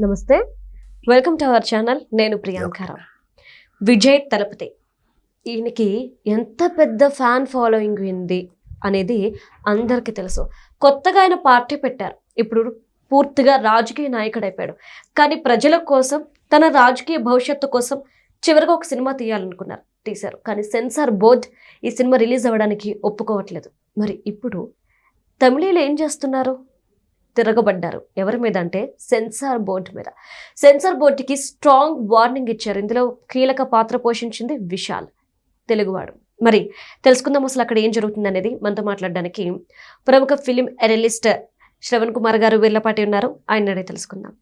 నమస్తే, welcome to our channel. నేను ప్రియాంకారావు. విజయ్ తలపతి ఈయనకి ఎంత పెద్ద ఫ్యాన్ ఫాలోయింగ్ ఉంది అనేది అందరికీ తెలుసు. కొత్తగా ఆయన పార్టీ పెట్టారు. ఇప్పుడు పూర్తిగా రాజకీయ నాయకుడు అయిపోయాడు. కానీ ప్రజల కోసం, తన రాజకీయ భవిష్యత్తు కోసం చివరిగా ఒక సినిమా తీయాలనుకున్నారు, తీశారు. కానీ సెన్సార్ బోర్డ్ ఈ సినిమా రిలీజ్ అవ్వడానికి ఒప్పుకోవట్లేదు. మరి ఇప్పుడు తమిళీలు ఏం చేస్తున్నారు? తిరగబడ్డారు. ఎవరి మీద అంటే సెన్సార్ బోర్డు మీద. సెన్సార్ బోర్డుకి స్ట్రాంగ్ వార్నింగ్ ఇచ్చారు. ఇందులో కీలక పాత్ర పోషించింది విశాల్, తెలుగువాడు. మరి తెలుసుకుందాం అసలు అక్కడ ఏం జరుగుతుంది అనేది. మనతో మాట్లాడడానికి ప్రముఖ ఫిలిం ఎనలిస్ట్ శ్రవణ్ కుమార్ గారు వీర్లపాటి ఉన్నారు. ఆయన అడిగి తెలుసుకుందాం.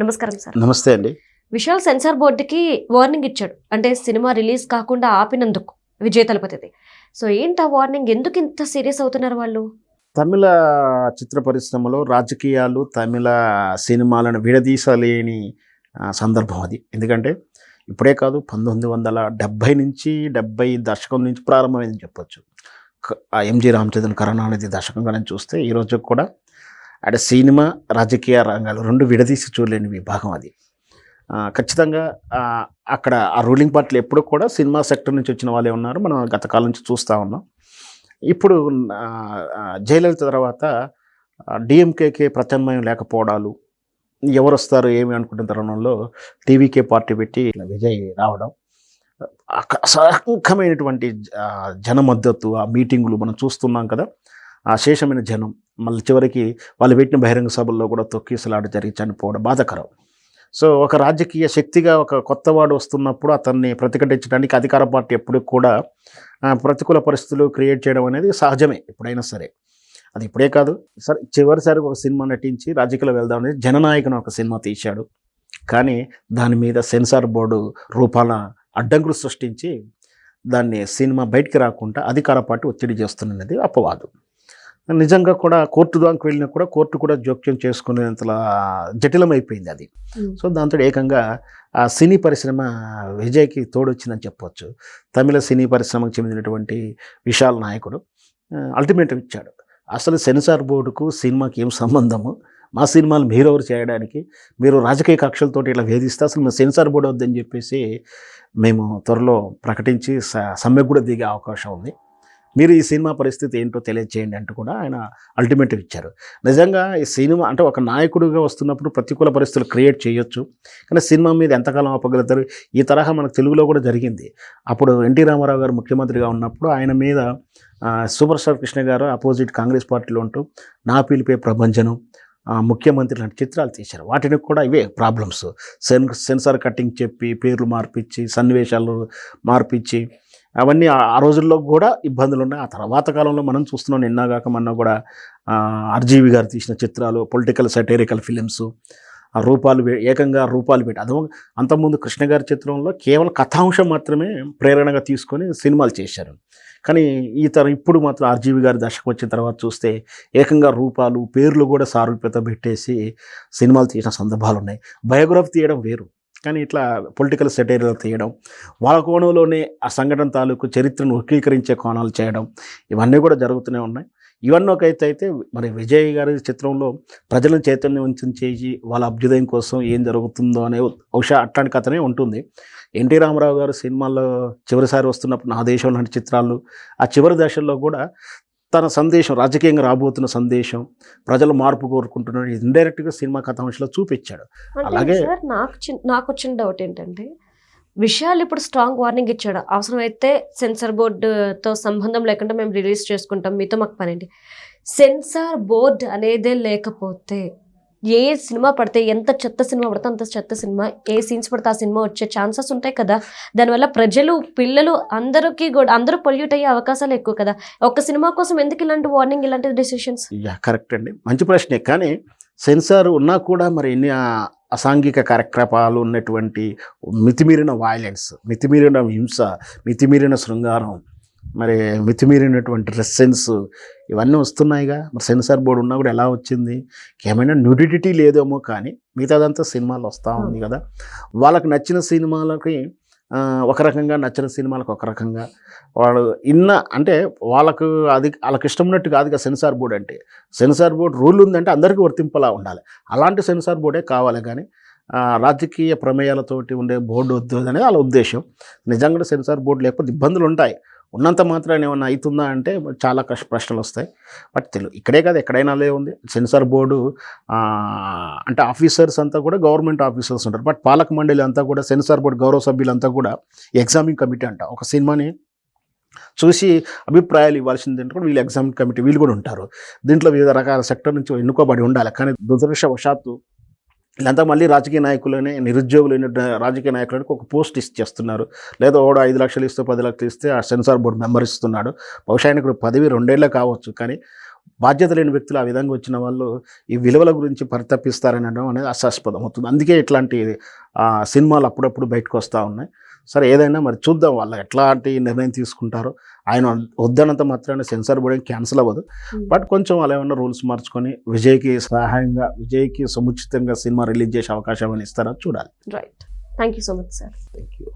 నమస్కారం సార్. నమస్తే అండి. విశాల్ సెన్సార్ బోర్డుకి వార్నింగ్ ఇచ్చాడు, అంటే సినిమా రిలీజ్ కాకుండా ఆపినందుకు విజయ్ తలపతిది. సో ఏంటి ఆ వార్నింగ్? ఎందుకు ఇంత సీరియస్ అవుతున్నారు వాళ్ళు? తమిళ చిత్ర పరిశ్రమలో రాజకీయాలు తమిళ సినిమాలను విడదీసలేని సందర్భం అది. ఎందుకంటే ఇప్పుడే కాదు, 1970 నుంచి 70 దశకం నుంచి ప్రారంభమైందని చెప్పొచ్చు. ఎంజి రామచంద్రన్ కరుణానిధి దశకంగా నేను చూస్తే ఈ రోజు కూడా అంటే సినిమా రాజకీయ రంగాలు రెండు విడదీసి చూడలేని విభాగం అది. ఖచ్చితంగా అక్కడ ఆ రూలింగ్ పార్టీలు ఎప్పుడు కూడా సినిమా సెక్టర్ నుంచి వచ్చిన వాళ్ళే ఉన్నారు. మనం గత కాలం నుంచి చూస్తూ ఉన్నాం. ఇప్పుడు జయలలిత తర్వాత డిఎంకేకే ప్రత్యామ్నాయం లేకపోవడాలు, ఎవరు వస్తారు ఏమి అనుకుంటున్న తరుణంలో టీవీకే పార్టీ పెట్టి విజయ్ రావడం, అసంఖ్యమైనటువంటి జన మద్దతు, ఆ మీటింగులు మనం చూస్తున్నాం కదా. ఆ శేషమైన జనం మళ్ళీ చివరికి వాళ్ళు పెట్టిన బహిరంగ సభల్లో కూడా తొక్కిసలాట జరిగి చనిపోవడం బాధాకరం. సో ఒక రాజకీయ శక్తిగా ఒక కొత్తవాడు వస్తున్నప్పుడు అతన్ని ప్రతిఘటించడానికి అధికార పార్టీ ఎప్పుడు కూడా ప్రతికూల పరిస్థితులు క్రియేట్ చేయడం అనేది సహజమే ఎప్పుడైనా సరే. అది ఇప్పుడే కాదు, సరే చివరిసారి ఒక సినిమా నటించి రాజకీయాలు వెళ్దాం అనేది జననాయకుని ఒక సినిమా తీశాడు. కానీ దాని మీద సెన్సార్ బోర్డు రూపాల అడ్డంకులు సృష్టించి దాన్ని సినిమా బయటికి రాకుండా అధికార పార్టీ ఒత్తిడి చేస్తున్నది అపవాదు. నిజంగా కూడా కోర్టు దానికి వెళ్ళినా కూడా కోర్టు కూడా జోక్యం చేసుకునేంతలా జటిలమైపోయింది అది. సో దాంతో ఏకంగా ఆ సినీ పరిశ్రమ విజయ్కి తోడొచ్చిందని చెప్పవచ్చు. తమిళ సినీ పరిశ్రమకు చెందినటువంటి విశాల్ నాయకుడు అల్టిమేటం ఇచ్చాడు. అసలు సెన్సార్ బోర్డుకు సినిమాకి ఏం సంబంధము? మా సినిమాలు మీరెవరు చేయడానికి? మీరు రాజకీయ కక్షలతోటి ఇట్లా వేధిస్తే అసలు మేము సెన్సార్ బోర్డు వద్దని చెప్పేసి మేము త్వరలో ప్రకటించి సమ్మెకు కూడా దిగే అవకాశం ఉంది. మీరు ఈ సినిమా పరిస్థితి ఏంటో తెలియజేయండి అంటూ కూడా ఆయన అల్టిమేటివ్ ఇచ్చారు. నిజంగా ఈ సినిమా అంటే ఒక నాయకుడిగా వస్తున్నప్పుడు ప్రతికూల పరిస్థితులు క్రియేట్ చేయొచ్చు, కానీ సినిమా మీద ఎంతకాలం ఆపగలుగుతారు? ఈ తరహా మనకు తెలుగులో కూడా జరిగింది. అప్పుడు ఎన్టీ రామారావు గారు ముఖ్యమంత్రిగా ఉన్నప్పుడు ఆయన మీద సూపర్ స్టార్ కృష్ణ గారు అపోజిట్ కాంగ్రెస్ పార్టీలో ఉంటూ నా పిలిపే ప్రభంజనం, ముఖ్యమంత్రి లాంటి చిత్రాలు తీశారు. వాటిని కూడా ఇవే ప్రాబ్లమ్స్. సెన్సార్ కట్టింగ్ చెప్పి పేర్లు మార్పిచ్చి సన్నివేశాలు మార్పిచ్చి అవన్నీ ఆ రోజుల్లో కూడా ఇబ్బందులు ఉన్నాయి. ఆ తర్వాత కాలంలో మనం చూస్తున్నాం, నిన్నగాక మొన్న కూడా ఆర్జీవి గారు తీసిన చిత్రాలు, పొలిటికల్ సటైరికల్ ఫిలిమ్స్, ఏకంగా రూపాలు పెట్టి అదో. అంతకుముందు కృష్ణ గారి చిత్రంలో కేవలం కథాంశం మాత్రమే ప్రేరణగా తీసుకొని సినిమాలు చేశారు. కానీ ఇప్పుడు మాత్రం ఆర్జీవి గారి దశకు వచ్చిన తర్వాత చూస్తే ఏకంగా రూపాలు పేర్లు కూడా సారూప్యత పెట్టేసి సినిమాలు తీసిన సందర్భాలు ఉన్నాయి. బయోగ్రఫీ తీయడం వేరు, కానీ ఇట్లా పొలిటికల్ సెటైర్లు తీయడం, వాళ్ళ కోణంలోనే ఆ సంఘటన తాలూకు చరిత్రను వక్రీకరించే కోణాలు చేయడం, ఇవన్నీ కూడా జరుగుతూనే ఉన్నాయి. ఇవన్నీ ఒక అయితే మరి విజయ్ గారి చిత్రంలో ప్రజలను చైతన్యవంతం చేసి వాళ్ళ అభ్యుదయం కోసం ఏం జరుగుతుందో అనే బహుశా అట్లాంటి కథనే ఉంటుంది. ఎన్టీ రామారావు గారు సినిమాల్లో చివరిసారి వస్తున్నప్పుడు నా దేశం లాంటి చిత్రాలు ఆ చివరి దశల్లో కూడా తన సందేశం, రాజకీయంగా రాబోతున్న సందేశం, ప్రజలు మార్పు కోరుకుంటున్నాడు, ఇండైరెక్ట్గా సినిమా కథాంశంలో చూపించాడు. అలాగే నాకు వచ్చిన డౌట్ ఏంటంటే, విషయాలు ఇప్పుడు స్ట్రాంగ్ వార్నింగ్ ఇచ్చాడు, అవసరమైతే సెన్సార్ బోర్డుతో సంబంధం లేకుండా మేము రిలీజ్ చేసుకుంటాం, మీతో మాకు పనేంటి? సెన్సార్ బోర్డు అనేదే లేకపోతే ఏ సినిమా పడితే, ఎంత చెత్త సినిమా పడితే అంత చెత్త సినిమా, ఏ సీన్స్ పడితే ఆ సినిమా వచ్చే ఛాన్సెస్ ఉంటాయి కదా. దానివల్ల ప్రజలు, పిల్లలు అందరికీ కూడా అందరూ పొల్యూట్ అయ్యే అవకాశాలు ఎక్కువ కదా. ఒక్క సినిమా కోసం ఎందుకు ఇలాంటి వార్నింగ్, ఇలాంటి డెసిషన్స్? కరెక్ట్ అండి, మంచి ప్రశ్నే. కానీ సెన్సార్ ఉన్నా కూడా మరి ఎన్ని అసాంఘిక కార్యకలాపాలు ఉన్నటువంటి, మితిమీరిన వైలెన్స్, మితిమీరిన హింస, మితిమీరిన శృంగారం, మరి మితిమీరినటువంటి డ్రెస్ సెన్స్, ఇవన్నీ వస్తున్నాయిగా. మరి సెన్సార్ బోర్డు ఉన్నా కూడా ఎలా వచ్చింది? ఏమైనా న్యూడిటీ లేదేమో, కానీ మిగతాదంతా సినిమాలు వస్తూ ఉంది కదా. వాళ్ళకి నచ్చిన సినిమాలకి ఒక రకంగా నచ్చిన సినిమాలకు ఒక రకంగా వాళ్ళు అంటే వాళ్ళకి ఇష్టం ఉన్నట్టు కాదుగా సెన్సార్ బోర్డు అంటే. సెన్సార్ బోర్డు రూల్ ఉందంటే అందరికీ వర్తింపలా ఉండాలి. అలాంటి సెన్సార్ బోర్డే కావాలి కానీ రాజకీయ ప్రమేయాలతోటి ఉండే బోర్డు వద్దు అనేది వాళ్ళ ఉద్దేశం. నిజంగా సెన్సార్ బోర్డు లేకపోతే ఇబ్బందులు ఉంటాయి. ఉన్నంత మాత్రాన్ని ఏమన్నా అవుతుందా అంటే చాలా ప్రశ్నలు వస్తాయి. బట్ ఇక్కడే కాదు ఎక్కడైనా అదే ఉంది. సెన్సార్ బోర్డు అంటే ఆఫీసర్స్ అంతా కూడా గవర్నమెంట్ ఆఫీసర్స్ ఉంటారు. బట్ పాలక మండలి అంతా కూడా సెన్సార్ బోర్డు గౌరవ సభ్యులంతా కూడా ఎగ్జామింగ్ కమిటీ అంట. ఒక సినిమాని చూసి అభిప్రాయాలు ఇవ్వాల్సింది అంటే కూడా వీళ్ళు ఎగ్జామింగ్ కమిటీ వీళ్ళు కూడా ఉంటారు. దీంట్లో వివిధ రకాల సెక్టర్ నుంచి ఎన్నుకోబడి ఉండాలి. కానీ దురదృష్టవశాత్తు వీళ్ళంతా మళ్ళీ రాజకీయ నాయకులనే నిరుద్యోగులైన రాజకీయ నాయకులకు ఒక పోస్ట్ ఇచ్చేస్తున్నారు. లేదా ఓడు 5 లక్షలు ఇస్తే 10 లక్షలు ఇస్తే ఆ సెన్సార్ బోర్డు మెంబర్ ఇస్తున్నాడు. బహుశా ఆయనకు పదవి 2 ఏళ్ళే కావచ్చు. కానీ బాధ్యత లేని వ్యక్తులు ఆ విధంగా వచ్చిన వాళ్ళు ఈ విలువల గురించి పరితపిస్తారనడం అనేది అసాస్పదం అవుతుంది. అందుకే ఇట్లాంటి సినిమాలు అప్పుడప్పుడు బయటకు వస్తూ ఉన్నాయి. సరే ఏదైనా మరి చూద్దాం వాళ్ళు ఎట్లాంటి నిర్ణయం తీసుకుంటారో. ఆయన వద్దనంత మాత్రాన సెన్సార్ బోర్డు క్యాన్సిల్ అవ్వదు. బట్ కొంచెం వాళ్ళు ఏమైనా రూల్స్ మార్చుకొని విజయ్కి సముచితంగా సినిమా రిలీజ్ చేసే అవకాశం అని ఇస్తారా చూడాలి. Right. Thank you so much sir. Thank you.